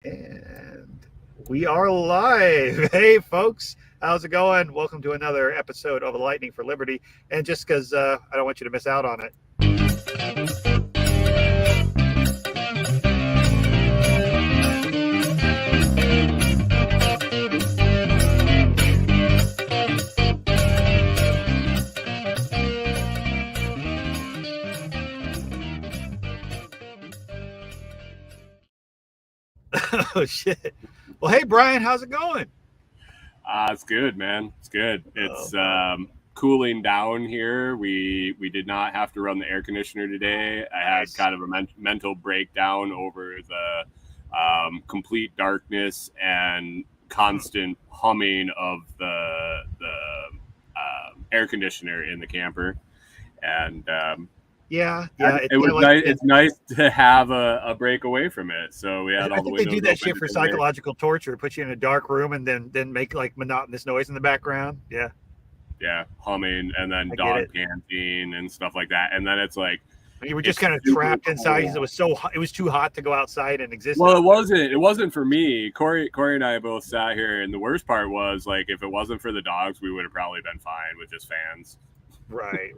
And we are live. Hey, folks, how's it going? Welcome to another episode of Lightning for Liberty. And just because I don't want you to miss out on it. Oh, shit. Well, hey, Brian, how's it going? It's good, man. It's good. It's cooling down here. We did not have to run the air conditioner today. I had kind of a mental breakdown over the complete darkness and constant humming of the air conditioner in the camper. And yeah, it's nice to have a break away from it. So we had all the windows open. They do that shit for psychological torture. Put you in a dark room and then make like monotonous noise in the background. Yeah, humming and then dog panting and stuff like that. And then it's like you were just kind of trapped inside because it was so hot. It was too hot to go outside and exist. Well, it wasn't for me. Corey and I both sat here, and the worst part was like if it wasn't for the dogs, we would have probably been fine with just fans. Right.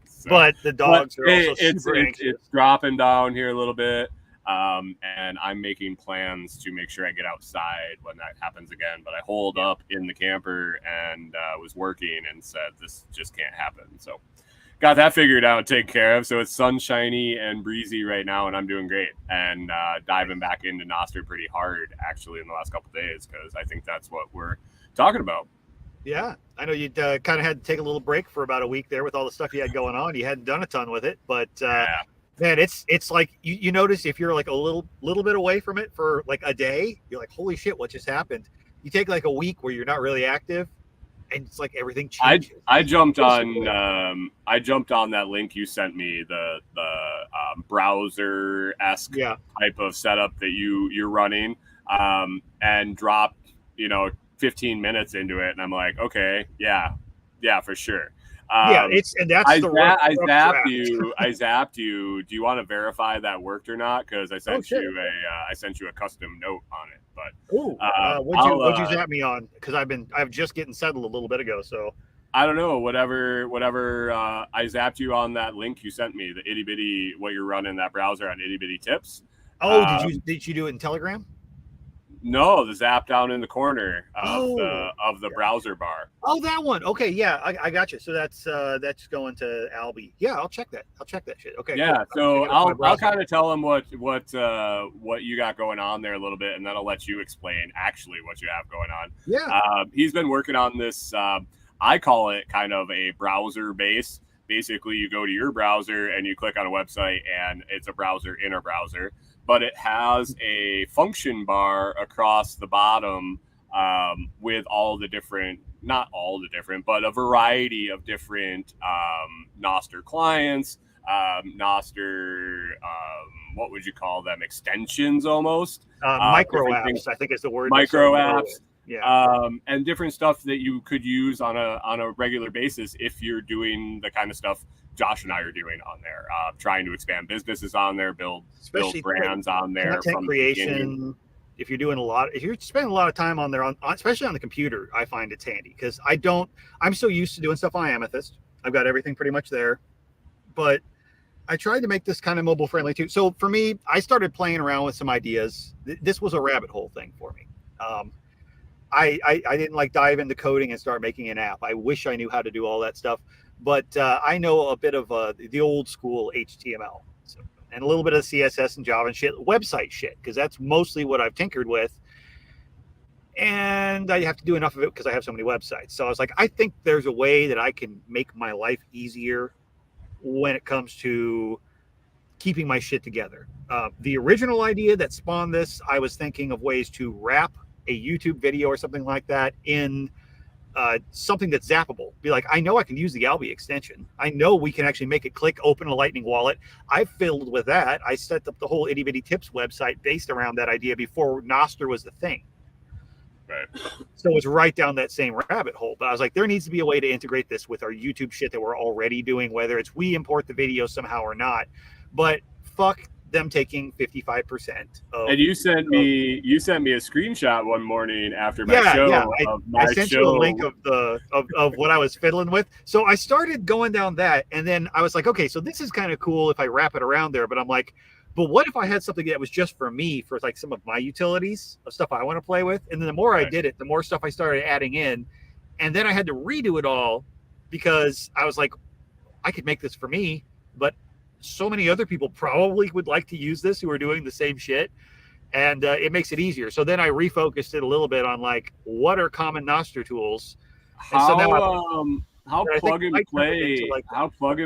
So, but the dogs are also super anxious. It's dropping down here a little bit, and I'm making plans to make sure I get outside when that happens again. But I holed up in the camper and was working and said this just can't happen. So got that figured out and taken care of. So it's sunshiny and breezy right now, and I'm doing great. And diving back into Nostr pretty hard actually in the last couple of days because I think that's what we're talking about. Yeah, I know you kind of had to take a little break for about a week there with all the stuff you had going on. You hadn't done a ton with it, but man, it's like you notice if you're like a little bit away from it for like a day, you're like, holy shit, what just happened? You take like a week where you're not really active, and it's like everything changes. I jumped on that link you sent me, the browser-esque type of setup that you're running, and dropped 15 minutes into it, and I'm like, okay, yeah, for sure. That's I zapped you. Do you want to verify that worked or not? Because I sent you a custom note on it. But what'd you zap me on? Because I'm just getting settled a little bit ago, so I don't know. Whatever. I zapped you on that link you sent me, the itty bitty what you're running that browser on itty bitty tips. Oh, did you do it in Telegram? No, the zap down in the corner of the browser bar. Oh, that one. Okay, yeah, I got you. So that's going to Albie. Yeah, I'll check that shit. Okay. Yeah, cool. So I'll kind of tell him what you got going on there a little bit, and then I'll let you explain actually what you have going on. Yeah. He's been working on this. I call it kind of a browser base. Basically, you go to your browser and you click on a website, and it's a browser in a browser. But it has a function bar across the bottom with not all the different, but a variety of different Nostr clients, Nostr, what would you call them? Extensions almost. Micro apps, I think is the word. Micro apps. Yeah. And different stuff that you could use on a regular basis if you're doing the kind of stuff Josh and I are doing on there, trying to expand businesses on there, build brands on there. Content creation. If you're spending a lot of time on there, especially on the computer, I find it's handy because I'm so used to doing stuff on Amethyst. I've got everything pretty much there, but I tried to make this kind of mobile friendly too. So for me, I started playing around with some ideas. This was a rabbit hole thing for me. I didn't like dive into coding and start making an app. I wish I knew how to do all that stuff. But I know a bit of the old school HTML and a little bit of CSS and Java and shit, website shit, because that's mostly what I've tinkered with. And I have to do enough of it because I have so many websites. So I was like, I think there's a way that I can make my life easier when it comes to keeping my shit together. The original idea that spawned this, I was thinking of ways to wrap a YouTube video or something like that in something that's zappable. Be like, I know I can use the Albie extension. I know we can actually make it click, open a Lightning wallet. I fiddled with that. I set up the whole Itty Bitty Tips website based around that idea before Nostr was the thing. Right. So it's right down that same rabbit hole. But I was like, there needs to be a way to integrate this with our YouTube shit that we're already doing, whether it's we import the video somehow or not. But fuck them taking 55% of. And you sent me a screenshot one morning after my show. Yeah. I sent you a show. link of what I was fiddling with. So I started going down that, and then I was like, okay, so this is kind of cool if I wrap it around there. But I'm like, but what if I had something that was just for me, for like some of my utilities of stuff I want to play with? And then the more I did it, the more stuff I started adding in, and then I had to redo it all because I was like, I could make this for me, but so many other people probably would like to use this who are doing the same shit, and it makes it easier. So then I refocused it a little bit on like, what are common Nostr tools? How plug and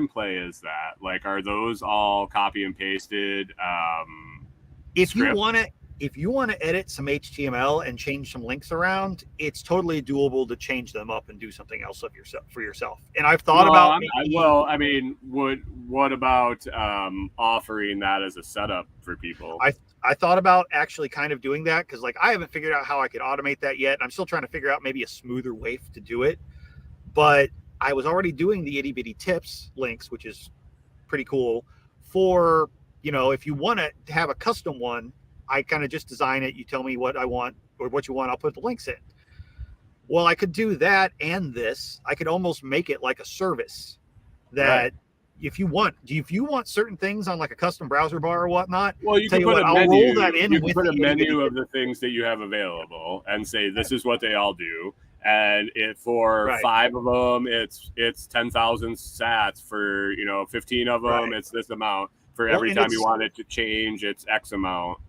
play is that? Like, are those all copy and pasted? If you want to edit some HTML and change some links around, it's totally doable to change them up and do something else for yourself. And I've thought about. What about offering that as a setup for people? I thought about actually kind of doing that, because like I haven't figured out how I could automate that yet. I'm still trying to figure out maybe a smoother way to do it. But I was already doing the itty bitty tips links, which is pretty cool. For, if you want to have a custom one, I kind of just design it. You tell me what I want or what you want, I'll put the links in. Well, I could do that and this. I could almost make it like a service that if you want certain things on like a custom browser bar or whatnot, well, you can put a menu. You can put a menu of the things that you have available and say this is what they all do. And for 5 of them, it's 10,000 sats. For 15 of them, it's this amount. For every time you want it to change, it's X amount.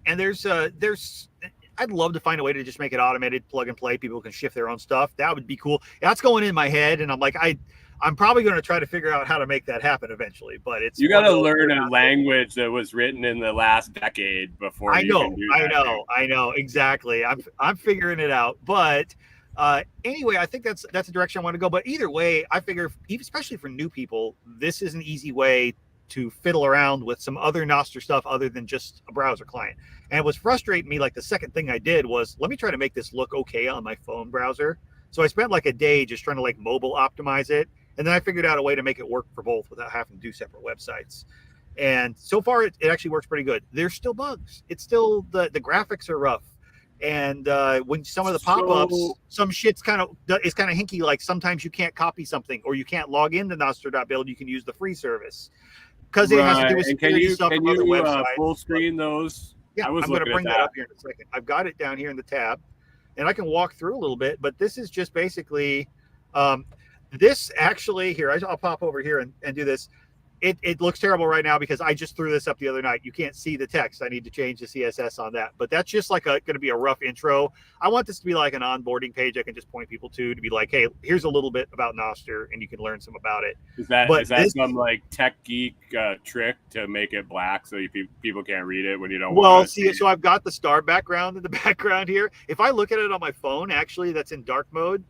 And there's I'd love to find a way to just make it automated, plug and play. People can shift their own stuff. That would be cool. That's going in my head, and I'm like, I'm probably going to try to figure out how to make that happen eventually. But you got to learn a language that was written in the last decade before you can do that. I know exactly. I'm figuring it out. But anyway, I think that's the direction I want to go. But either way, I figure, especially for new people, this is an easy way to fiddle around with some other Nostr stuff other than just a browser client. And it was frustrating me. Like the second thing I did was, let me try to make this look okay on my phone browser. So I spent like a day just trying to like mobile optimize it. And then I figured out a way to make it work for both without having to do separate websites. And so far, it actually works pretty good. There's still bugs. It's still, the graphics are rough. And when some of the pop-ups, some shit's kind of hinky. Like sometimes you can't copy something, or you can't log into Nostr.build. You can use the free service because it has to do with security stuff from other websites. Full screen those? Yeah, I'm going to bring that up here in a second. I've got it down here in the tab, and I can walk through a little bit. But this is just basically, this actually here. I'll pop over here and do this. It looks terrible right now because I just threw this up the other night. You can't see the text. I need to change the CSS on that. But that's just like going to be a rough intro. I want this to be like an onboarding page I can just point people to be like, hey, here's a little bit about Nostr, and you can learn some about it. Is that some like tech geek trick to make it black so people can't read it when you don't want to see it? So I've got the star background in the background here. If I look at it on my phone, actually, that's in dark mode.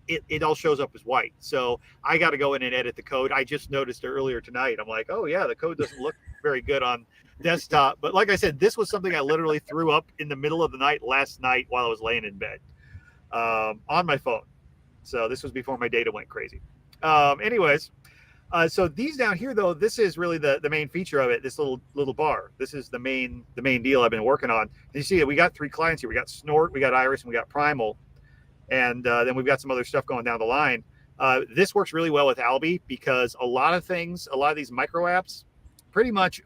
It all shows up as white. So I got to go in and edit the code. I just noticed earlier tonight. I'm like, oh yeah, the code doesn't look very good on desktop. But like I said, this was something I literally threw up in the middle of the night last night while I was laying in bed on my phone. So this was before my data went crazy. Anyways, so these down here though, this is really the main feature of it. This little bar. This is the main deal I've been working on. And you see that we got 3 clients here. We got Snort, we got Iris, and we got Primal. And then we've got some other stuff going down the line. This works really well with Alby because a lot of these micro apps, pretty much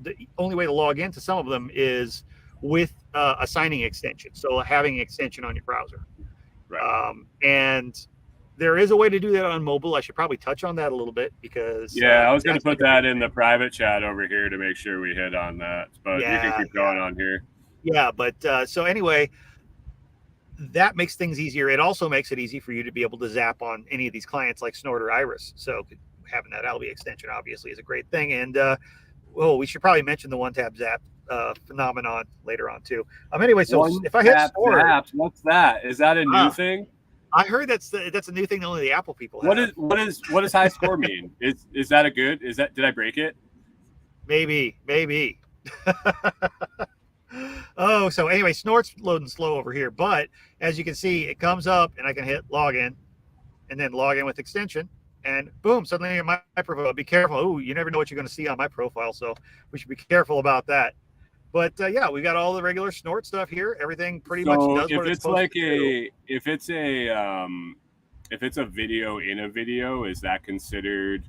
the only way to log into some of them is with a signing extension. So having an extension on your browser. Right. And there is a way to do that on mobile. I should probably touch on that a little bit because... I was going to put that in the private chat over here to make sure we hit on that. But you can keep going on here. Yeah, but so anyway... that makes things easier. It also makes it easy for you to be able to zap on any of these clients like Snort or Iris. So having that Alby extension obviously is a great thing. And we should probably mention the one-tap zap phenomenon later on too. Anyway, so if I hit Snort, what's that? Is that a new thing? I heard that's a new thing that only the Apple people have. What does high score mean? Is that a good? Did I break it? Maybe. Oh, so anyway, Snort's loading slow over here, but as you can see, it comes up and I can hit login and then log in with extension. and boom, suddenly in my profile, be careful. Oh, you never know what you're going to see on my profile. So we should be careful about that. But yeah, we got all the regular snort stuff here. Everything pretty much does what it's supposed to do. If it's a video in a video, is that considered?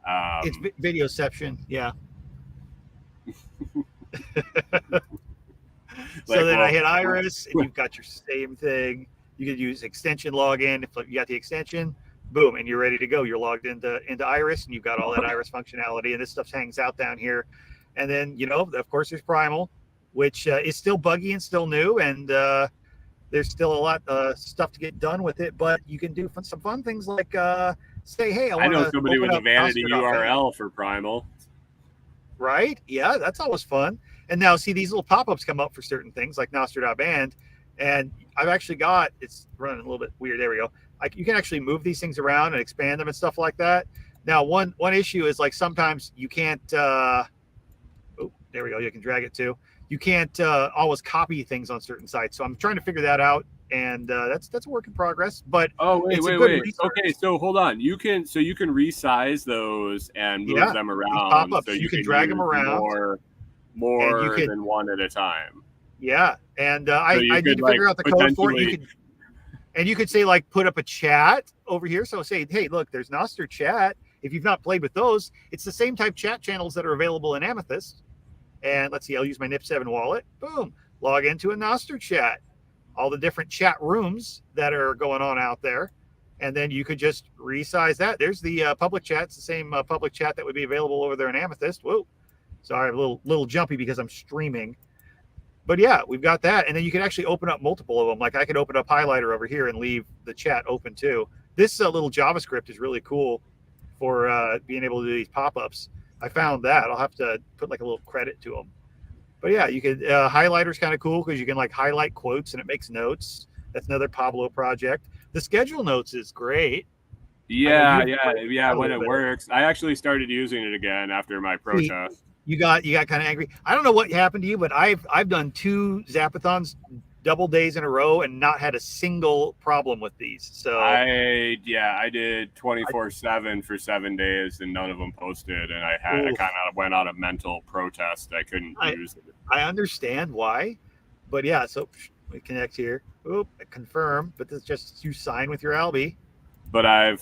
It's videoception, yeah. So then I hit Iris, and you've got your same thing. You could use extension login. If you got the extension, boom, and you're ready to go. You're logged into Iris, and you've got all that Iris functionality, and this stuff hangs out down here. And then, of course, there's Primal, which is still buggy and still new, and there's still a lot of stuff to get done with it. But you can do some fun things like say, hey, I know somebody with a vanity URL for Primal. Right? Yeah, that's always fun. And now, see, these little pop-ups come up for certain things like Nostr.band, and I've actually got, it's running a little bit weird. There we go. You can actually move these things around and expand them and stuff like that. Now, one issue is like sometimes you can't, there we go. You can drag it too. You can't always copy things on certain sites. So I'm trying to figure that out, and that's a work in progress. But wait. Okay, so hold on. You can resize those and move them around. Pop-ups. So you can drag them around more than one at a time. Yeah, and I need to figure out the code for it. You could say like put up a chat over here. So say, hey, look, there's Nostr chat. If you've not played with those, it's the same type chat channels that are available in Amethyst. And let's see, I'll use my NIP7 wallet. Boom, log into a Nostr chat. All the different chat rooms that are going on out there. And then you could just resize that. There's the public chat. It's the same public chat that would be available over there in Amethyst. Whoa, sorry, I'm a little jumpy because I'm streaming. But yeah, we've got that. And then you can actually open up multiple of them. Like I could open up Highlighter over here and leave the chat open too. This little JavaScript is really cool for being able to do these pop-ups. I found that. I'll have to put like a little credit to them. But yeah, you could, Highlighter's kind of cool because you can like highlight quotes and it makes notes. That's another Pablo project. The schedule notes is great. Yeah, when it works. I actually started using it again after my protest. You got kind of angry. I don't know what happened to you, but I've done 2 Zapathons double days in a row and not had a single problem with these. So I did 24/7 for 7 days and none of them posted, and I kind of went on a mental protest. I couldn't use it. I understand why, but yeah. So we connect here. Oop, confirm. But this is just you sign with your Albi. But I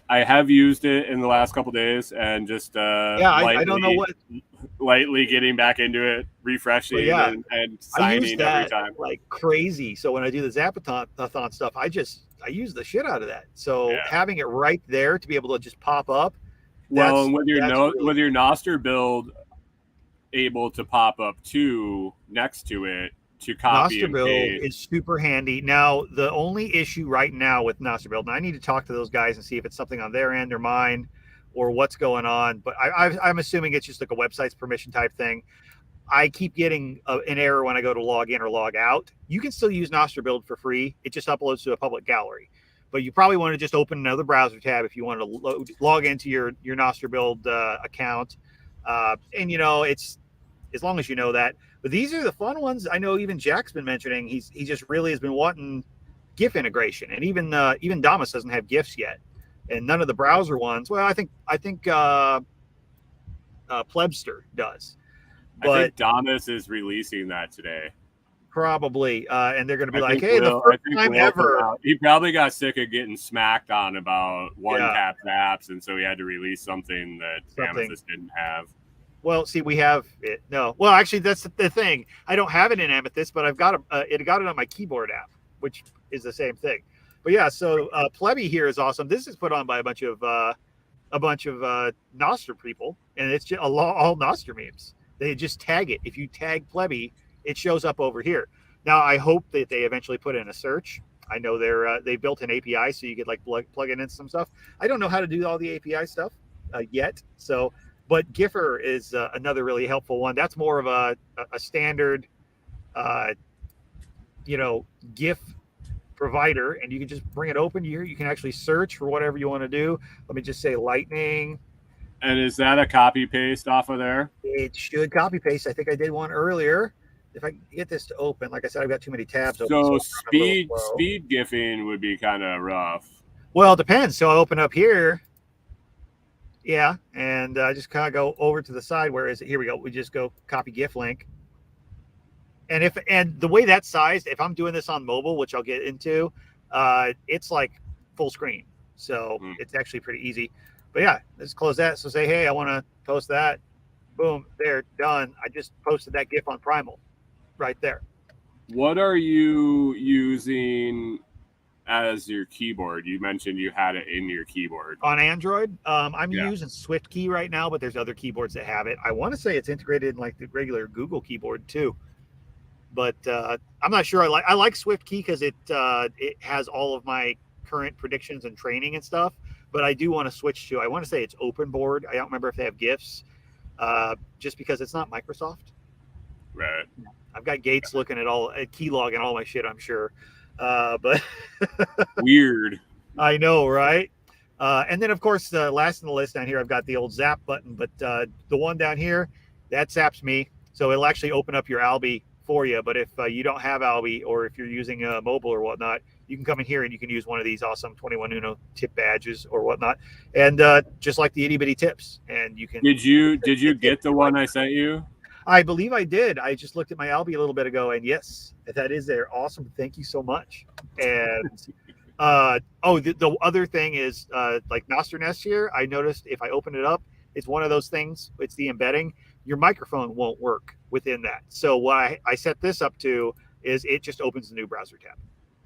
have used it in the last couple days and just I don't know what lightly getting back into it, refreshing and signing every time like crazy. So when I do the Zapathon stuff, I use the shit out of that. So having it right there to be able to just pop up. Well, and with your Nostr build able to pop up too next to it to copy Nostr build is super handy. Now, the only issue right now with Nostr build, and I need to talk to those guys and see if it's something on their end or mine or what's going on, but I'm assuming it's just like a website's permission type thing. I keep getting an error when I go to log in or log out. You can still use Nostr build for free. It just uploads to a public gallery. But you probably want to just open another browser tab if you want to log into your Nostr build account. And, it's as long as you know that. But these are the fun ones. I know even Jack's been mentioning he just really has been wanting GIF integration, and even Damas doesn't have GIFs yet, and none of the browser ones. Well, I think Plebster does. But I think Damas is releasing that today. Probably, and they're going to be like, "Hey, the first time ever." He probably got sick of getting smacked on about one-tap apps, and so he had to release something that Amethyst didn't have. Well, see, we have it. No, well, actually, that's the thing. I don't have it in Amethyst, but I've got it on my keyboard app, which is the same thing. But yeah, so Plebby here is awesome. This is put on by a bunch of Nostr people, and it's just all Nostr memes. They just tag it. If you tag Plebby, it shows up over here. Now, I hope that they eventually put in a search. I know they built an API, so you could like plug it in some stuff. I don't know how to do all the API stuff yet, so. But Giffer is another really helpful one. That's more of a standard, GIF provider, and you can just bring it open here. You can actually search for whatever you want to do. Let me just say lightning. And is that a copy paste off of there? It should copy paste. I think I did one earlier. If I get this to open, like I said, I've got too many tabs open. So speed gifting would be kind of rough. Well, it depends. So I open up here. Yeah, and just kind of go over to the side. Where is it? Here we go. We just go copy GIF link. And the way that's sized, if I'm doing this on mobile, which I'll get into, it's like full screen. So it's actually pretty easy. But yeah, let's close that. So say, hey, I want to post that. Boom, there, done. I just posted that GIF on Primal right there. What are you using as your keyboard? You mentioned you had it in your keyboard. On Android, I'm using SwiftKey right now, but there's other keyboards that have it. I want to say it's integrated in like the regular Google keyboard too. But I'm not sure. I like SwiftKey because it has all of my current predictions and training and stuff. But I do want to switch to. I want to say it's open board. I don't remember if they have GIFs, just because it's not Microsoft. Right. I've got Gates looking at keylog and all my shit. I'm sure, but weird. I know, right? And then of course the last in the list down here, I've got the old Zap button. But the one down here, that zaps me, so it'll actually open up your Albi for you. But if you don't have Albi, or if you're using a mobile or whatnot, you can come in here and you can use one of these awesome 21 Uno tip badges or whatnot, and just like the itty bitty tips. And you can. Did you get the one I sent you? I believe I did. I just looked at my Albi a little bit ago, and yes, that is there. Awesome. Thank you so much. And the other thing is like Nostr Nest here. I noticed if I open it up, it's one of those things. It's the embedding. Your microphone won't work within that. So what I set this up to is it just opens a new browser tab,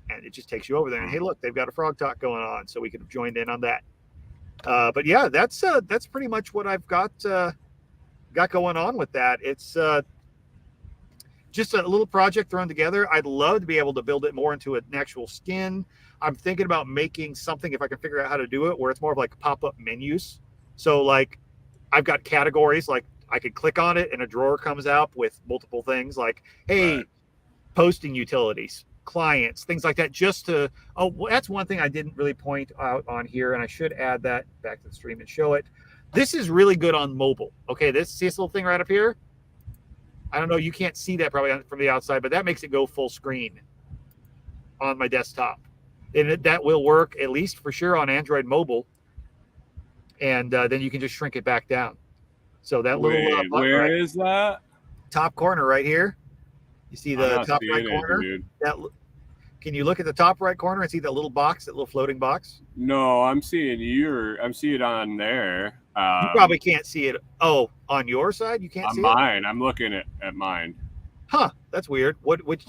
and it just takes you over there. And hey, look, they've got a Frog Talk going on, so we could have joined in on that. But yeah, that's pretty much what I've got going on with that. It's just a little project thrown together. I'd love to be able to build it more into an actual skin. I'm thinking about making something, if I can figure out how to do it, where it's more of like pop-up menus. So like I've got categories, like I could click on it and a drawer comes out with multiple things like, hey, posting utilities, clients, things like that, just to, that's one thing I didn't really point out on here, and I should add that back to the stream and show it. This is really good on mobile. Okay, see this little thing right up here? I don't know, you can't see that probably from the outside, but that makes it go full screen on my desktop. And that will work, at least for sure, on Android mobile. And then you can just shrink it back down. So that little where is that? Top corner right here. You see the top right corner? Can you look at the top right corner and see that little box, that little floating box? No, I'm seeing it on there. You probably can't see it. Oh, on your side, you can't see it? On mine. I'm looking at mine. Huh, that's weird. Which?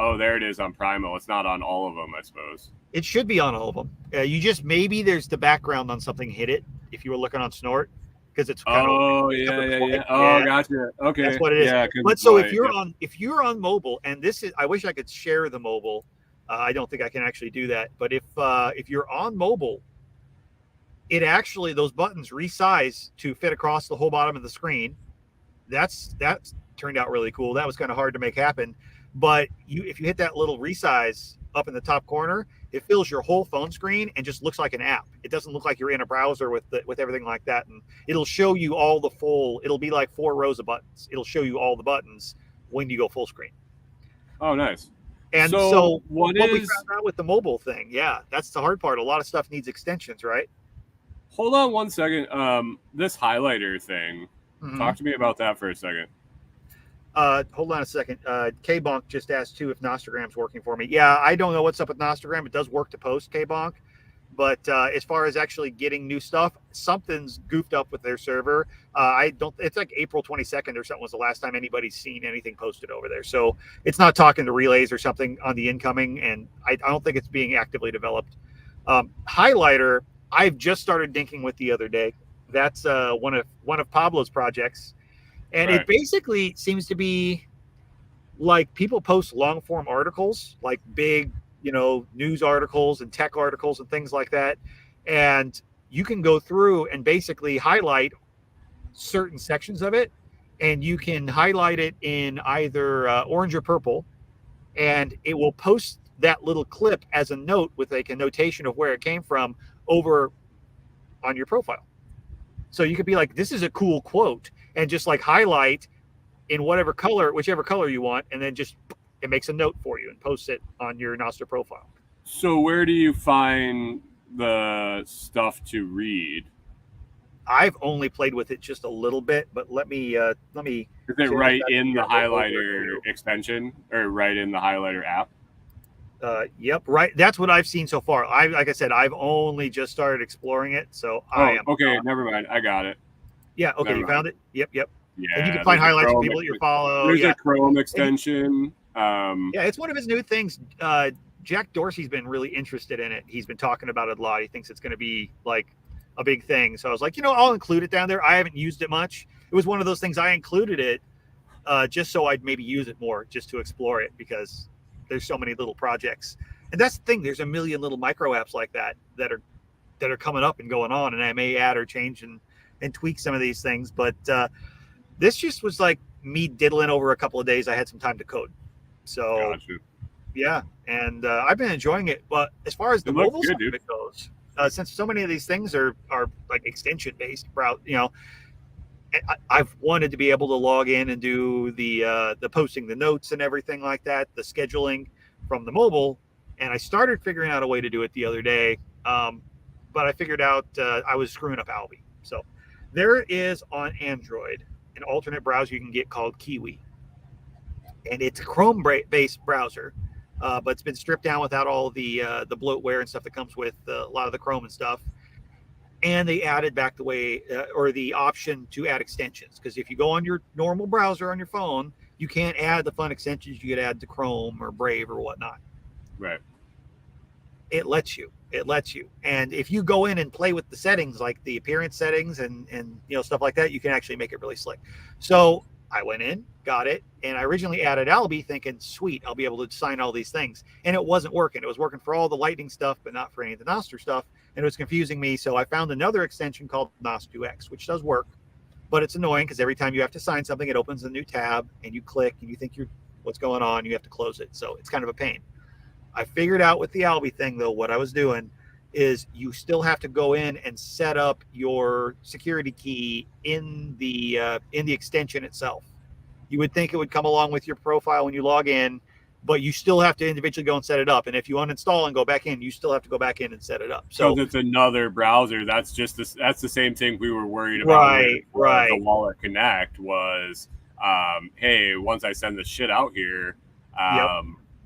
Oh, there it is on Primal. It's not on all of them, I suppose. It should be on all of them. You just, maybe there's the background on something hit it if you were looking on Snort, because it's kind of. Yeah. Oh, gotcha. Okay, that's what it is. Yeah, but so if you're on mobile, and this is, I wish I could share the mobile. I don't think I can actually do that. But if you're on mobile, it actually, those buttons resize to fit across the whole bottom of the screen. That's turned out really cool. That was kind of hard to make happen. But if you hit that little resize up in the top corner, it fills your whole phone screen and just looks like an app. It doesn't look like you're in a browser with everything like that. And it'll show you all the full, it'll be like 4 rows of buttons. It'll show you all the buttons when you go full screen. Oh, nice. And so what we found out with the mobile thing, yeah, that's the hard part. A lot of stuff needs extensions, right? Hold on one second. This highlighter thing, talk to me about that for a second. Hold on a second. K-Bonk just asked too if Nostogram's working for me. Yeah, I don't know what's up with Nostogram. It does work to post, K-Bonk. But as far as actually getting new stuff, something's goofed up with their server. It's like April 22nd or something was the last time anybody's seen anything posted over there. So it's not talking to relays or something on the incoming, and I don't think it's being actively developed. Highlighter, I've just started dinking with the other day. That's one of Pablo's projects. And It basically seems to be like people post long form articles, like big, news articles and tech articles and things like that. And you can go through and basically highlight certain sections of it. And you can highlight it in either orange or purple. And it will post that little clip as a note with like a notation of where it came from over on your profile. So you could be like, this is a cool quote, and just like highlight in whichever color you want, and then just it makes a note for you and posts it on your Nostr profile. So where do you find the stuff to read? I've only played with it just a little bit, but let me Is it right in the highlighter extension or right in the highlighter app? Yep, right. That's what I've seen so far. Like I said, I've only just started exploring it, so I am. Okay, never mind. I got it. Yeah, okay, you found it. Yep. Yeah, and you can find highlights of people that you follow. There's a Chrome extension. Yeah, it's one of his new things. Jack Dorsey's been really interested in it. He's been talking about it a lot. He thinks it's going to be like a big thing. So I was like, I'll include it down there. I haven't used it much. It was one of those things I included it just so I'd maybe use it more, just to explore it, because there's so many little projects. And that's the thing. There's a million little micro apps like that are coming up and going on. And I may add or change and tweak some of these things. But this just was like me diddling over a couple of days. I had some time to code. So, gotcha. Yeah. And I've been enjoying it. But as far as the mobile side of it goes, since so many of these things are like extension based, I've wanted to be able to log in and do the posting the notes and everything like that, the scheduling from the mobile. And I started figuring out a way to do it the other day. But I figured out I was screwing up Albi. So there is on Android an alternate browser you can get called Kiwi. And it's a Chrome based browser. But it's been stripped down without all the bloatware and stuff that comes with a lot of the Chrome and stuff. And they added back the way or the option to add extensions. Because if you go on your normal browser on your phone, you can't add the fun extensions you could add to Chrome or Brave or whatnot. Right. It lets you. And if you go in and play with the settings, like the appearance settings and stuff like that, you can actually make it really slick. So I went in, got it, and I originally added Albi thinking, sweet, I'll be able to sign all these things. And it wasn't working. It was working for all the Lightning stuff, but not for any of the Nostr stuff. And it was confusing me. So I found another extension called Nostr, which does work, but it's annoying because every time you have to sign something, it opens a new tab and you click and you think what's going on. You have to close it. So it's kind of a pain. I figured out with the Albi thing, though, what I was doing is you still have to go in and set up your security key in the extension itself. You would think it would come along with your profile when you log in, but you still have to individually go and set it up. And if you uninstall and go back in, you still have to go back in and set it up. So it's another browser. That's just that's the same thing we were worried about. Right. The Wallet Connect was, hey, once I send this shit out here,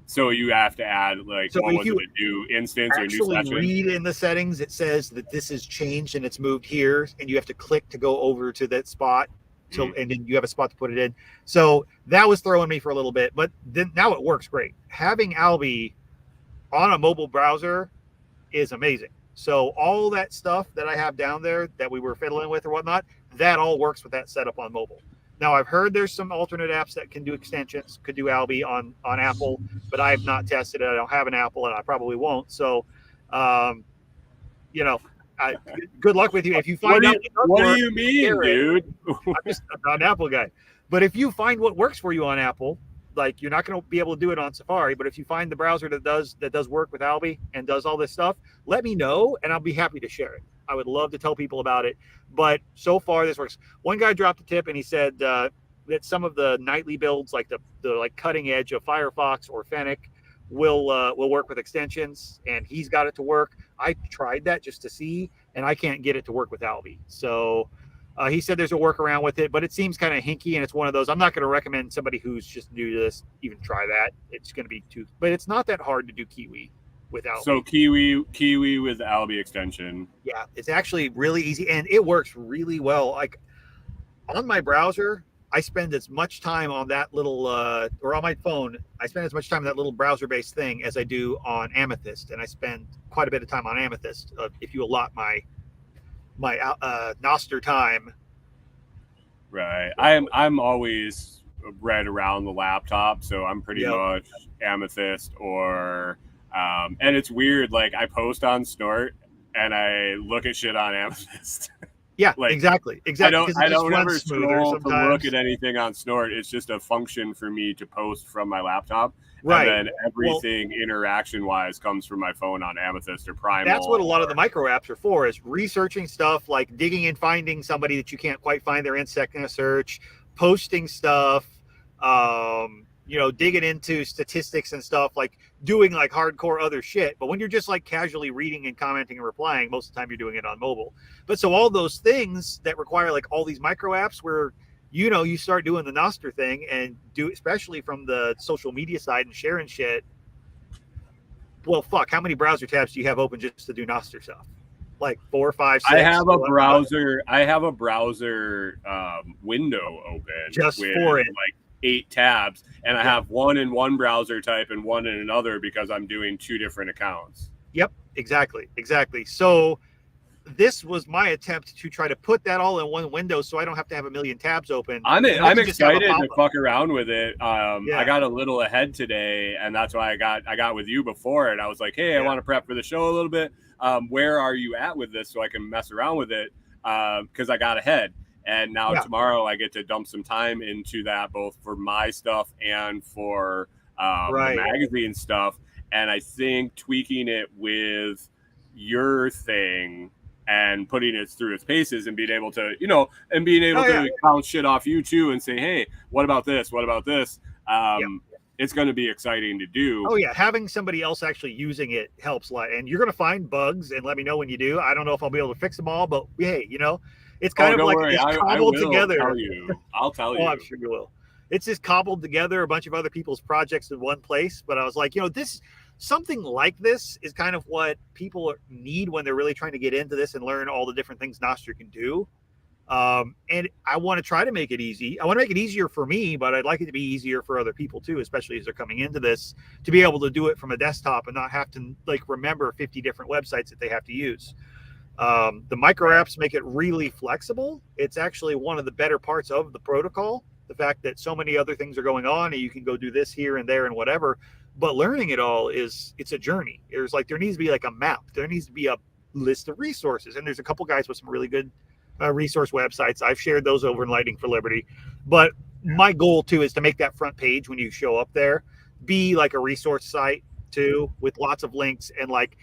so you have to add a new instance or new session? Read in the settings, it says that this is changed and it's moved here, and you have to click to go over to that spot. So, and then you have a spot to put it in. So that was throwing me for a little bit, but then now it works great. Having Albi on a mobile browser is amazing. So all that stuff that I have down there that we were fiddling with or whatnot, that all works with that setup on mobile. Now I've heard there's some alternate apps that can do extensions, could do Albi on Apple, but I have not tested it. I don't have an Apple and I probably won't. So, good luck with you. If you find out what do you mean, dude? I'm not an Apple guy. But if you find what works for you on Apple, like you're not going to be able to do it on Safari, but if you find the browser that does work with Albi and does all this stuff, let me know and I'll be happy to share it. I would love to tell people about it. But so far this works. One guy dropped a tip and he said that some of the nightly builds, like the cutting edge of Firefox or Fennec, will work with extensions, and he's got it to work. I tried that just to see, and I can't get it to work with Albi. So he said there's a workaround with it, but it seems kind of hinky, and it's one of those. I'm not going to recommend somebody who's just new to this even try that. It's going to be too, but it's not that hard to do Kiwi with Albi. So Kiwi with Albi extension. Yeah, it's actually really easy, and it works really well. Like on my browser, I spend as much time on that little, or on my phone, I spend as much time on that little browser-based thing as I do on Amethyst, and I spend quite a bit of time on Amethyst. If you allot my Nostr time. Right. I'm always right around the laptop, so I'm pretty much Amethyst or, and it's weird. Like I post on Snort and I look at shit on Amethyst. Yeah, exactly. I don't ever scroll to look at anything on Snort. It's just a function for me to post from my laptop. Right. And then everything interaction-wise comes from my phone on Amethyst or Primal. That's what a lot of the micro apps are for, is researching stuff, like digging and finding somebody that you can't quite find their insect in a search, posting stuff, digging into statistics and stuff, like doing like hardcore other shit. But when you're just like casually reading and commenting and replying, most of the time you're doing it on mobile. But so all those things that require like all these micro apps where, you start doing the Nostr thing and especially from the social media side and sharing shit. Well, fuck, how many browser tabs do you have open just to do Nostr stuff? Like 4, 5, 6? I have a browser window open just with for it, like 8 tabs, and I have one in one browser type and one in another because I'm doing 2 different accounts. Yep, exactly. So this was my attempt to try to put that all in one window so I don't have to have a million tabs open. I'm excited to fuck around with it. I got a little ahead today, and that's why I got with you before, and I was like, hey, I want to prep for the show a little bit. Where are you at with this so I can mess around with it? Because I got ahead. And now tomorrow I get to dump some time into that, both for my stuff and for the magazine stuff. And I think tweaking it with your thing and putting it through its paces and being able to, to bounce shit off you too and say, hey, what about this? What about this? It's going to be exciting to do. Oh yeah, having somebody else actually using it helps a lot. And you're going to find bugs, and let me know when you do. I don't know if I'll be able to fix them all, but hey, it's kind of like it's cobbled together. I'll tell you. I'm sure you will. It's just cobbled together a bunch of other people's projects in one place. But I was like, something like this is kind of what people need when they're really trying to get into this and learn all the different things Nostr can do. And I want to try to make it easy. I want to make it easier for me, but I'd like it to be easier for other people too, especially as they're coming into this, to be able to do it from a desktop and not have to like remember 50 different websites that they have to use. The micro apps make it really flexible. It's actually one of the better parts of the protocol. The fact that so many other things are going on and you can go do this here and there and whatever, but learning it all it's a journey. There needs to be like a map. There needs to be a list of resources. And there's a couple guys with some really good resource websites. I've shared those over in Lightning for Liberty, but my goal too is to make that front page when you show up there be like a resource site too, with lots of links and like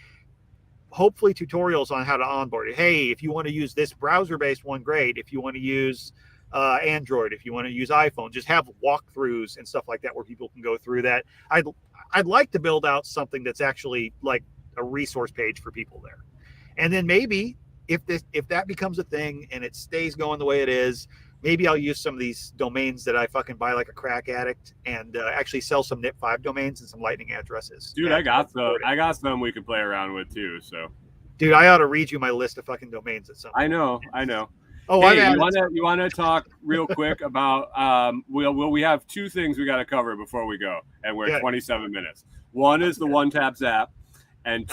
hopefully tutorials on how to onboard it. Hey, if you want to use this browser-based one, great. If you want to use Android, if you want to use iPhone, just have walkthroughs and stuff like that where people can go through that. I'd like to build out something that's actually like a resource page for people there. And then maybe if that becomes a thing and it stays going the way it is, maybe I'll use some of these domains that I fucking buy like a crack addict and actually sell some NIP5 domains and some Lightning addresses. Dude, I got some we could play around with too. So, dude, I ought to read you my list of fucking domains at some point. I know. Oh, hey, you want to talk real quick about we have 2 things we got to cover before we go, and we're at 27 minutes. One is the one tap zap, and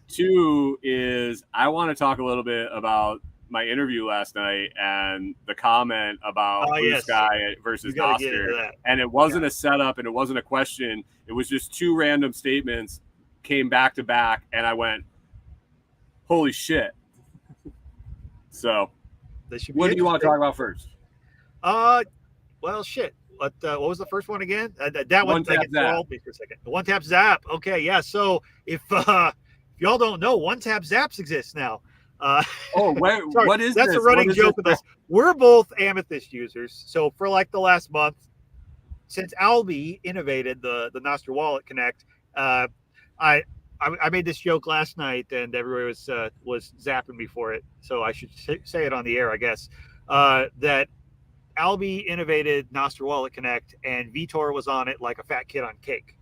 two is I want to talk a little bit about my interview last night and the comment about Blue Sky versus Nostr. And it wasn't a setup and it wasn't a question. It was just 2 random statements came back to back, and I went, holy shit. So what do you want to talk about first? Well, shit. What was the first one again? That one enthralled me for a second. The one tap zap. Okay, yeah. So if y'all don't know, one tap zaps exist now. What is that's this? a running joke with us. We're both Amethyst users. So for like the last month, since Albi innovated the Nostr Wallet Connect, I made this joke last night, and everybody was zapping me for it. So I should say it on the air, I guess. That Albi innovated Nostr Wallet Connect, and Vitor was on it like a fat kid on cake.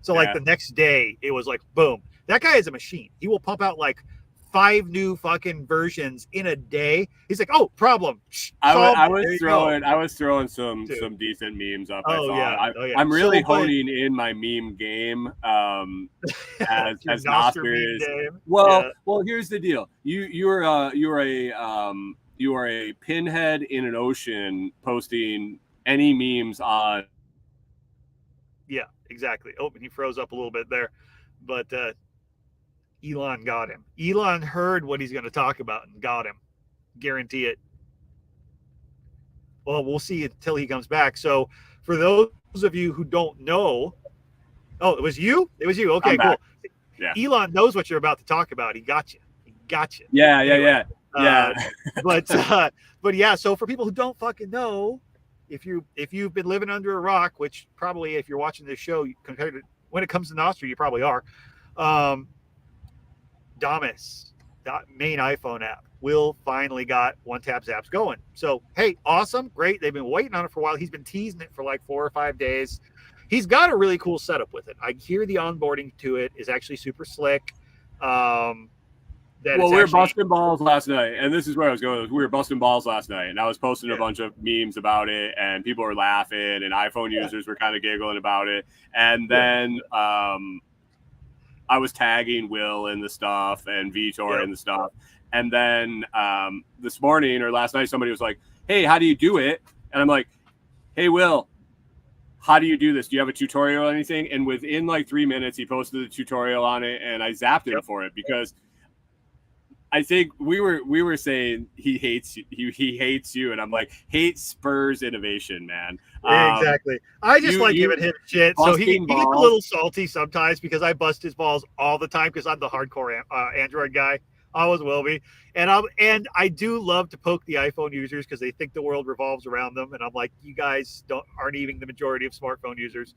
So like the next day, it was like boom. That guy is a machine. He will pump out like 5 new fucking versions in a day. He's like, oh, problem. I was throwing some decent memes up. I'm really honing in my meme game as Nostr is. Well, here's the deal. You are a pinhead in an ocean posting any memes on. Yeah, exactly. Oh, and he froze up a little bit there, but Elon got him. Elon heard what he's going to talk about and got him. Guarantee it. Well, we'll see until he comes back. So for those of you who don't know, it was you? It was you. Okay, cool. Yeah. Elon knows what you're about to talk about. He got you. Yeah. But yeah, so for people who don't fucking know, if you've been living under a rock, which probably if you're watching this show, compared to when it comes to Nostr, you probably are. Damus, the main iPhone app, Will finally got one tap zaps going. So hey, awesome, great. They've been waiting on it for a while. He's been teasing it for like 4 or 5 days. He's got a really cool setup with it. I hear the onboarding to it is actually super slick. Well, we were busting balls last night, and this is where I was going. We were busting balls last night, and I was posting a bunch of memes about it, and people were laughing, and iPhone users were kind of giggling about it. And then I was tagging Will in the stuff and Vitor in the stuff. And then this morning or last night, somebody was like, hey, how do you do it? And I'm like, hey, Will, how do you do this? Do you have a tutorial or anything? And within like 3 minutes, he posted a tutorial on it, and I zapped him for it because I think we were saying he hates you, and I'm like, hate spurs innovation, man. Exactly. I just like giving him shit. So he gets a little salty sometimes because I bust his balls all the time because I'm the hardcore Android guy. Always will be. And I do love to poke the iPhone users because they think the world revolves around them. And I'm like, you guys aren't even the majority of smartphone users.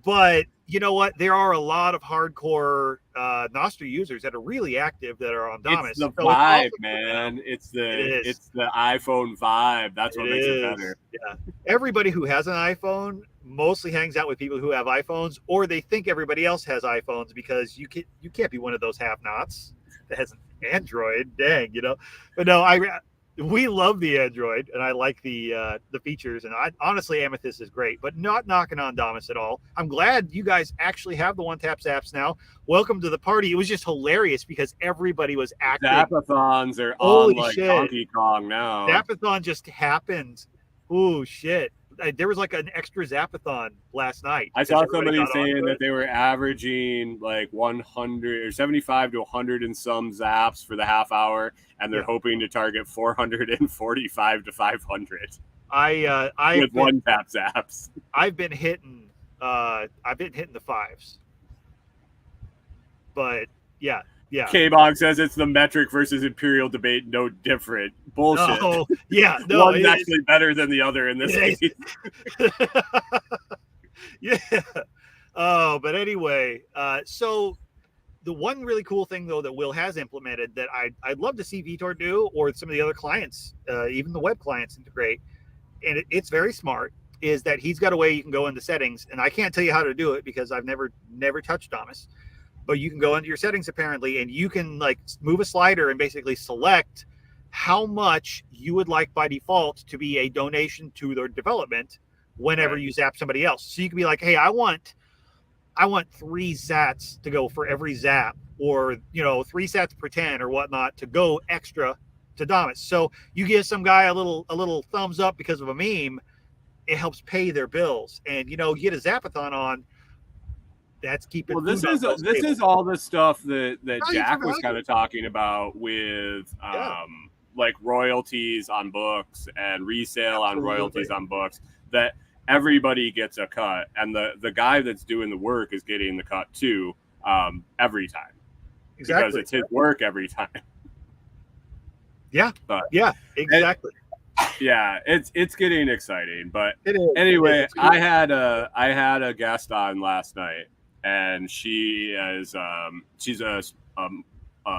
But you know what? There are a lot of hardcore Nostr users that are really active that are on Damus. It's the vibe, man. It's the iPhone vibe. That's what makes it better. Yeah. Everybody who has an iPhone mostly hangs out with people who have iPhones, or they think everybody else has iPhones because you can't be one of those have-nots that has an Android. Dang, But no, we love the Android, and I like the features. And honestly, Amethyst is great, but not knocking on Damus at all. I'm glad you guys actually have the one-tap zaps now. Welcome to the party. It was just hilarious because everybody was active. Zapathons are on like Donkey Kong now. Zapathon just happened. Oh, shit. There was like an extra Zapathon last night. I saw somebody saying that they were averaging like 100 or 75 to 100 and some zaps for the half hour, and they're hoping to target 445 to 500. With one tap zaps. I've been hitting the fives, but yeah. K-Bog says it's the metric versus imperial debate, no different. Bullshit. Oh, yeah, no, one's actually better than the other in this case. Yeah. Oh, but anyway, so the one really cool thing though that Will has implemented that I'd love to see Vitor do, or some of the other clients, even the web clients integrate, and it's very smart, is that he's got a way you can go into settings, and I can't tell you how to do it because I've never touched Damus. But you can go into your settings apparently, and you can like move a slider and basically select how much you would like by default to be a donation to their development whenever you zap somebody else. So you can be like, hey, I want 3 sats to go for every zap, or 3 sats per 10 or whatnot to go extra to Damus. So you give some guy a little thumbs up because of a meme, it helps pay their bills. And you get a Zapathon on. That's keeping. Well, this is all the stuff that Jack was kind of talking about with like royalties on books and resale on royalties on books, that everybody gets a cut, and the guy that's doing the work is getting the cut too, every time. Exactly. Because it's his work every time. Yeah. Exactly. It's getting exciting, but anyway, I had a guest on last night, and she's a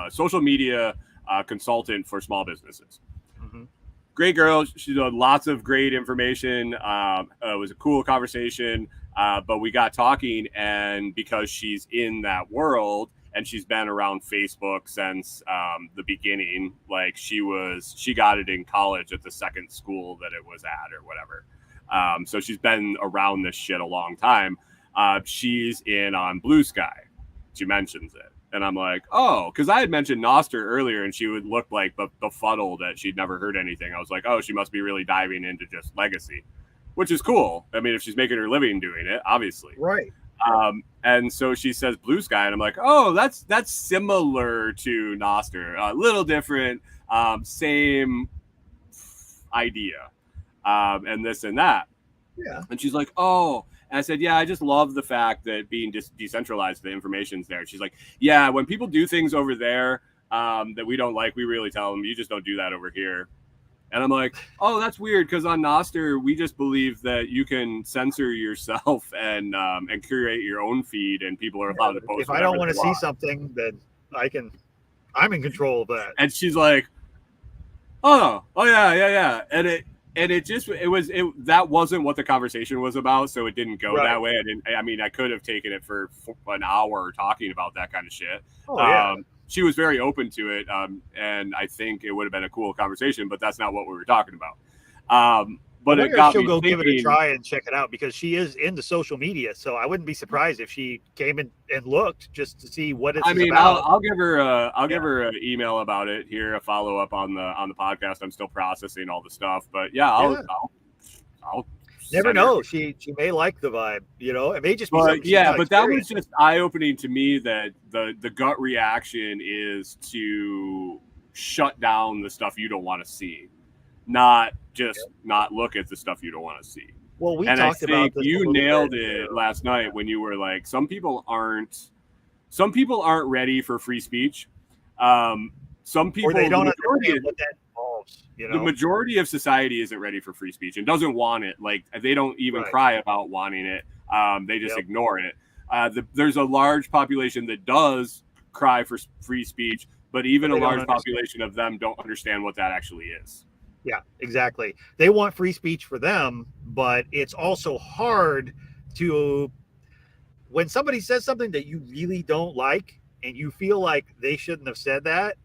social media consultant for small businesses. Mm-hmm. Great girl. She's done lots of great information. It was a cool conversation, but we got talking, and because she's in that world and she's been around Facebook since the beginning, like she got it in college at the second school that it was at or whatever. So she's been around this shit a long time. She's in on Blue Sky. She mentions it. And I'm like, oh, because I had mentioned Nostr earlier, and she would look like befuddled that she'd never heard anything. I was like, oh, she must be really diving into just legacy, which is cool. I mean, if she's making her living doing it, obviously. Right. And so she says Blue Sky, and I'm like, oh, that's similar to Nostr, a little different, same idea, and this and that. Yeah. And she's like, oh. And I said, yeah, I just love the fact that being decentralized, the information's there. She's like, yeah, when people do things over there that we don't like, we really tell them, you just don't do that over here. And I'm like, oh, that's weird, because on Nostr we just believe that you can censor yourself and curate your own feed, and people are allowed to post. If I don't want to see something, then I'm in control of that. And she's like, oh yeah, and that wasn't what the conversation was about, so it didn't go that way. I could have taken it for an hour talking about that kind of shit. She was very open to it, and I think it would have been a cool conversation, but that's not what we were talking about. But it got she'll me go thinking, give it a try and check it out, because she is into social media. So I wouldn't be surprised if she came in and looked just to see what it's about. I'll give her an email about it here, a follow up on the podcast. I'm still processing all the stuff, but I'll never know. She may like the vibe, It may just be but that was just eye opening to me, that the gut reaction is to shut down the stuff you don't want to see, not just not look at the stuff you don't want to see. Well, we and talked I think about you nailed it last night when you were like, some people aren't ready for free speech. Some people, or they don't understand what that involves. The majority of society isn't ready for free speech and doesn't want it. Like, they don't even cry about wanting it. They just ignore it. There's a large population that does cry for free speech, but even a large population of them don't understand what that actually is. Yeah, exactly. They want free speech for them, but it's also hard to, when somebody says something that you really don't like and you feel like they shouldn't have said that.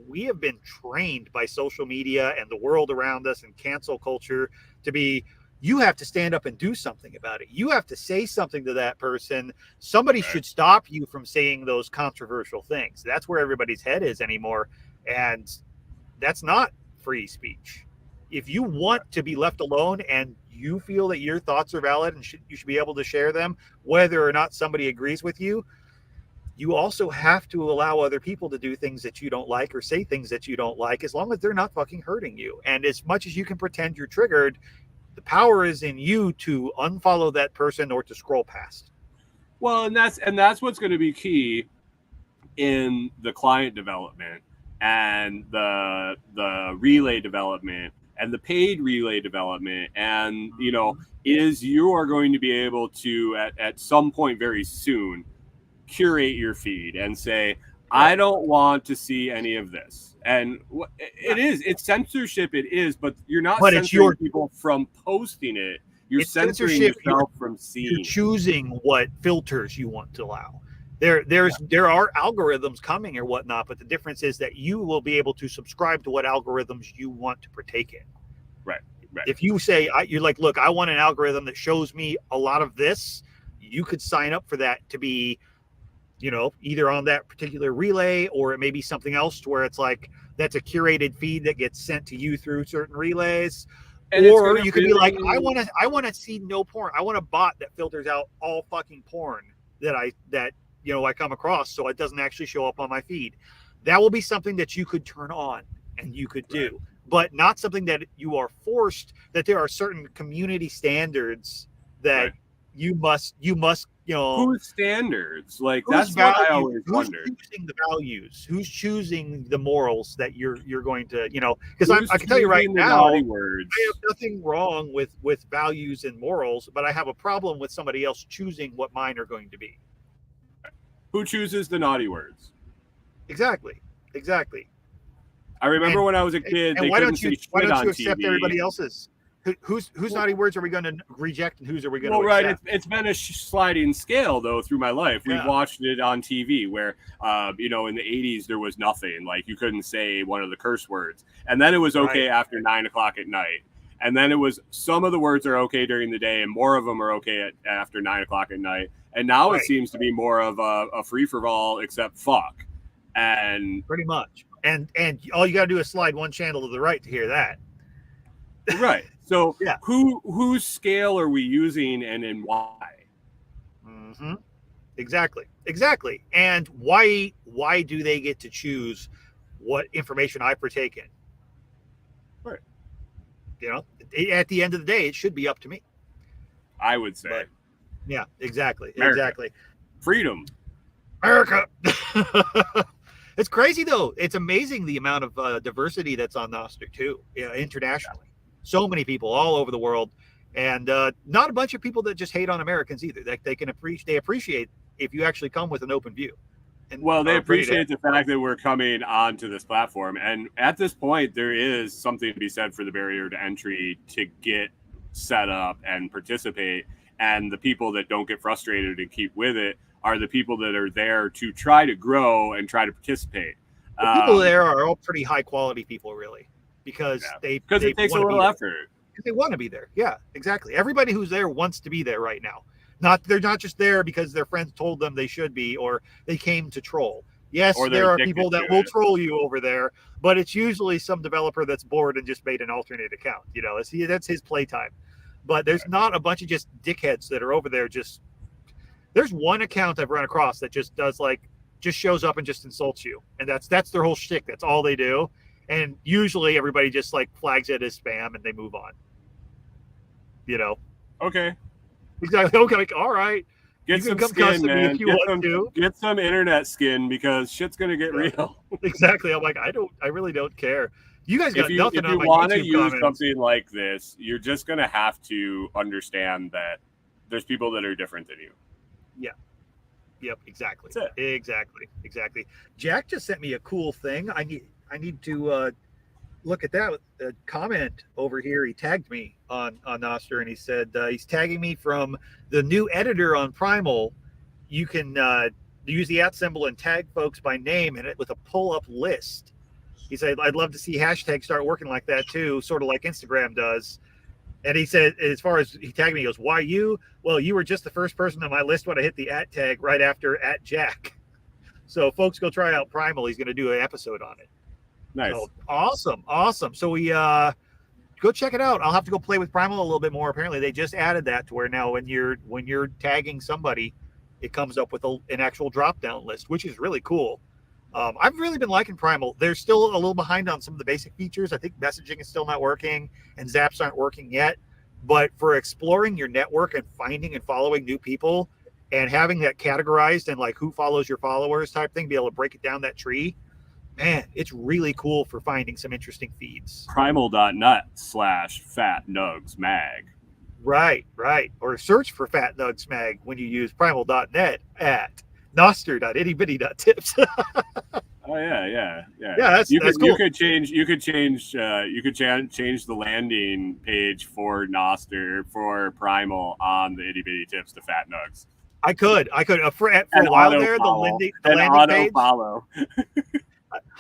We have been trained by social media and the world around us and cancel culture to be, you have to stand up and do something about it. You have to say something to that person. Somebody should stop you from saying those controversial things. That's where everybody's head is anymore. And that's not free speech. If you want to be left alone and you feel that your thoughts are valid and you should be able to share them, whether or not somebody agrees with you, you also have to allow other people to do things that you don't like or say things that you don't like, as long as they're not fucking hurting you. And as much as you can pretend you're triggered, the power is in you to unfollow that person or to scroll past. Well, and that's what's going to be key in the client development and the relay development and the paid relay development. And, is you are going to be able to, at some point very soon, curate your feed and say, I don't want to see any of this. And it's censorship, it is, but you're not censoring people from posting it. You're censoring yourself from seeing. You're choosing what filters you want to allow. There are algorithms coming or whatnot, but the difference is that you will be able to subscribe to what algorithms you want to partake in. Right. If you say, you're like, look, I want an algorithm that shows me a lot of this, you could sign up for that to be, either on that particular relay, or it may be something else to where it's like, that's a curated feed that gets sent to you through certain relays. And or you could be like, I want to see no porn. I want a bot that filters out all fucking porn that I come across, so it doesn't actually show up on my feed. That will be something that you could turn on and you could do, but not something that you are forced, that there are certain community standards that you must, whose standards? Like, that's what I always wondered. Who's choosing the values? Who's choosing the morals that you're going to, because I can tell you right now, I have nothing wrong with values and morals, but I have a problem with somebody else choosing what mine are going to be. Who chooses the naughty words? Exactly. I remember when I was a kid, they couldn't say shit on TV. Why don't you accept everybody else's? Whose naughty words are we going to reject, and whose are we going to accept? Right, it's been a sliding scale though through my life. We've watched it on TV where, in the 80s there was nothing, like you couldn't say one of the curse words, and then it was okay after 9 o'clock at night, and then it was some of the words are okay during the day, and more of them are okay after 9 o'clock at night, and now it seems to be more of a free for all, except fuck, and pretty much, and all you got to do is slide one channel to the right to hear that. Right. So whose scale are we using, and in why? Mm-hmm. Exactly. And why do they get to choose what information I partake in? Right. At the end of the day, it should be up to me. I would say. But, exactly. America. Exactly. Freedom. America. It's crazy though. It's amazing the amount of diversity that's on Nostr too, internationally. So many people all over the world, and not a bunch of people that just hate on Americans either. They appreciate if you actually come with an open view. And well, they appreciate the fact that we're coming onto this platform, and at this point, there is something to be said for the barrier to entry to get set up and participate. And the people that don't get frustrated and keep with it are the people that are there to try to grow and try to participate. The people there are all pretty high quality people, really, because it takes a little effort. They want to be there. Yeah, exactly. Everybody who's there wants to be there right now. They're not just there because their friends told them they should be, or they came to troll. Yes, there are people that will troll you over there, but it's usually some developer that's bored and just made an alternate account. That's his playtime. But there's not a bunch of just dickheads that are over there. There's one account I've run across that just shows up and just insults you, and that's their whole shtick. That's all they do, and usually everybody just flags it as spam and they move on. Okay. Exactly. Okay. All right. Get some skin, man. Get some internet skin because shit's gonna get real. Exactly. I'm like, I really don't care. You guys got nothing on my YouTube comments. If you want to use something like this, you're just gonna have to understand that there's people that are different than you. Yeah. Yep. Exactly. Exactly. Jack just sent me a cool thing. I need to look at that comment over here. He tagged me on Nostr, and he said he's tagging me from the new editor on Primal. You can use the @ symbol and tag folks by name in it with a pull-up list. He said, I'd love to see hashtags start working like that too, sort of like Instagram does. And he said, as far as he tagged me, he goes, why you? Well, you were just the first person on my list when I hit the @ tag right after @Jack. So folks, go try out Primal. He's going to do an episode on it. Nice. So, awesome. So we go check it out. I'll have to go play with Primal a little bit more. Apparently they just added that to where now when you're tagging somebody, it comes up with an actual drop down list, which is really cool. I've really been liking Primal. They're still a little behind on some of the basic features. I think messaging is still not working and zaps aren't working yet. But for exploring your network and finding and following new people and having that categorized and who follows your followers type thing, be able to break it down that tree, man, it's really cool for finding some interesting feeds. Primal.net/fatnugsmag. Right. Or search for Fat Nugs Mag when you use primal.net at nostr.ittybitty.tips. Oh yeah. That's cool. You could change the landing page for Nostr for Primal on the Itty Bitty Tips to Fat Nugs. I could for a while there. The landing page. Follow.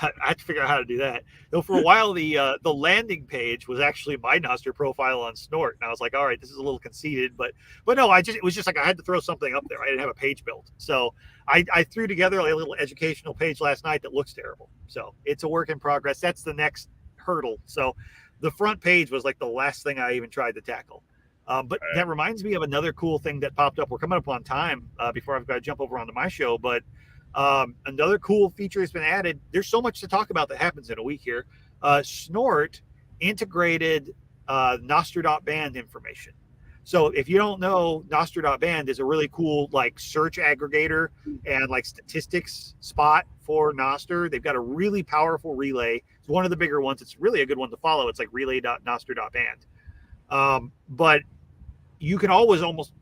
I had to figure out how to do that. Though for a while, the landing page was actually my Nostr profile on Snort, and I was like, all right, this is a little conceited, but no, it was just I had to throw something up there. I didn't have a page built, so I threw together a little educational page last night that looks terrible. So it's a work in progress. That's the next hurdle. So the front page was the last thing I even tried to tackle. But that reminds me of another cool thing that popped up. We're coming up on time before I've got to jump over onto my show, but another cool feature has been added. There's so much to talk about that happens in a week here. Snort integrated Nostr.band information. So if you don't know, Nostr.band is a really cool search aggregator and statistics spot for Nostr. They've got a really powerful relay. It's one of the bigger ones. It's really a good one to follow. It's relay.nostr.band. But you can always almost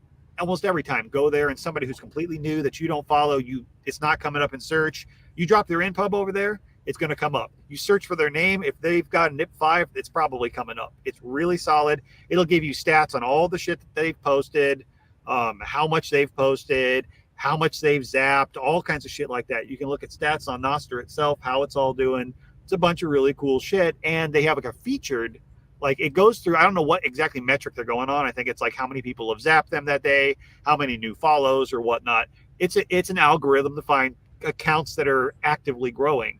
every time go there, and somebody who's completely new that you don't follow, it's not coming up in search. You drop their InPub over there, it's going to come up. You search for their name. If they've got a NIP5, it's probably coming up. It's really solid. It'll give you stats on all the shit that they've posted, how much they've posted, how much they've zapped, all kinds of shit like that. You can look at stats on Nostr itself, how it's all doing. It's a bunch of really cool shit. And they have a featured, it goes through, I don't know what exactly metric they're going on. I think it's how many people have zapped them that day, how many new follows or whatnot. It's an algorithm to find accounts that are actively growing.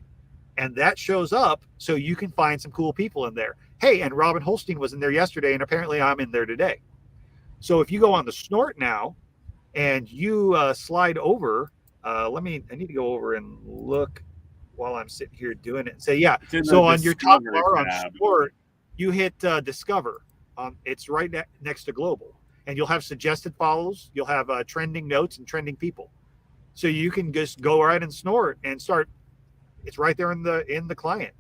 And that shows up so you can find some cool people in there. Hey, and Robin Holstein was in there yesterday, and apparently I'm in there today. So if you go on the Snort now and you slide over, I need to go over and look while I'm sitting here doing it and say, yeah. So on your top bar on Snort, you hit Discover. It's right next to Global. And you'll have suggested follows. You'll have trending notes and trending people. So you can just go right and Snort and start It's right there in the client.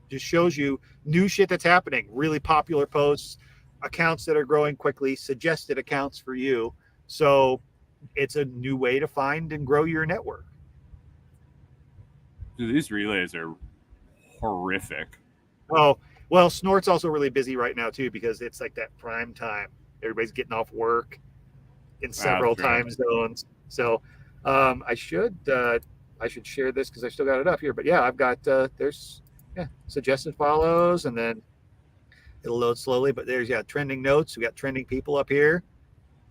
Just shows you new shit that's happening, really popular posts, accounts that are growing quickly, suggested accounts for you. So it's a new way to find and grow your network. Dude, these relays are horrific. Oh, well, Snort's also really busy right now too, because it's like that prime time. Everybody's getting off work in several time zones. So I should share this because I still got it up here. But yeah, I've got there's suggested follows, and then it'll load slowly. But there's trending notes. We got trending people up here.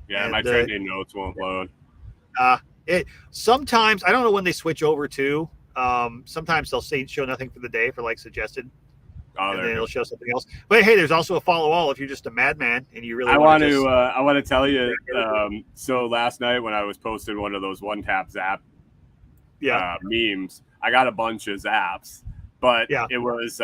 Yeah, and my trending notes won't load. It sometimes, I don't know when they switch over to. Sometimes they'll show nothing for the day for like suggested. And then it'll show something else. But hey, there's also a follow all if you're just a madman and you really. I want to tell you. So last night when I was posting one of those one tap zap, memes, I got a bunch of zaps, but it was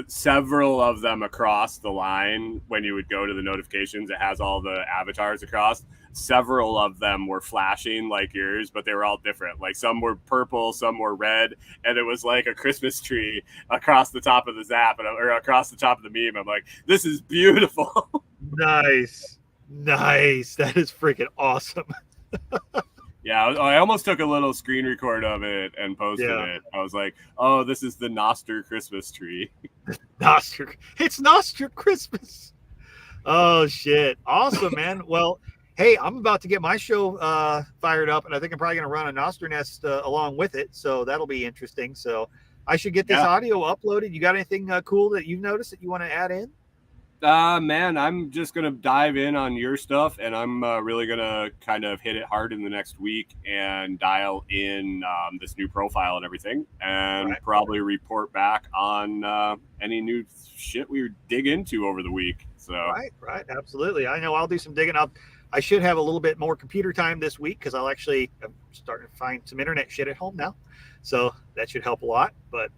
several of them across the line. When you would go to the notifications, it has all the avatars across. Several of them were flashing like yours, but they were all different. Like some were purple, some were red, and it was like a Christmas tree across the top of the zap or across the top of the meme. I'm like, this is beautiful. Nice. That is freaking awesome. Yeah, I almost took a little screen record of it and posted it. I was like, oh, this is the Nostr Christmas tree. Nostr. It's Nostr Christmas. Oh, shit. Awesome, man. Well, hey, I'm about to get my show fired up, and I think I'm probably going to run a Nostr nest along with it, so that'll be interesting. So I should get this audio uploaded. You got anything cool that you've noticed that you want to add in? Man, I'm just going to dive in on your stuff, and I'm really going to kind of hit it hard in the next week and dial in this new profile and everything, and probably report back on any new shit we dig into over the week. So Right. Absolutely. I know I'll do some digging up. I should have a little bit more computer time this week because I'm starting to find some internet shit at home now. So that should help a lot. But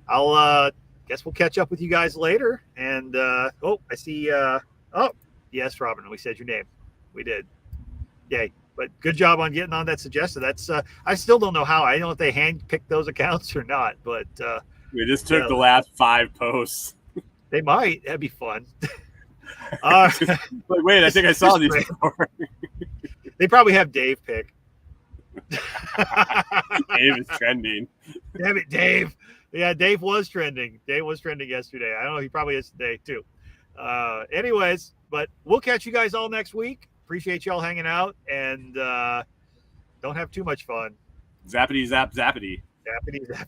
I'll guess we'll catch up with you guys later. And I see. Yes, Robin, we said your name. We did. Yay. But good job on getting on that suggested. That's I still don't know how. I don't know if they hand-picked those accounts or not. But we just took the last 5 posts. They might. That'd be fun. Like, wait, I think I saw these before. They probably have Dave pick. Dave is trending. Damn it, Dave. Yeah, Dave was trending. Dave was trending yesterday. I don't know. He probably is today, too. Anyways, but we'll catch you guys all next week. Appreciate y'all hanging out, and don't have too much fun. Zappity, zap, zappity. Zappity, zap.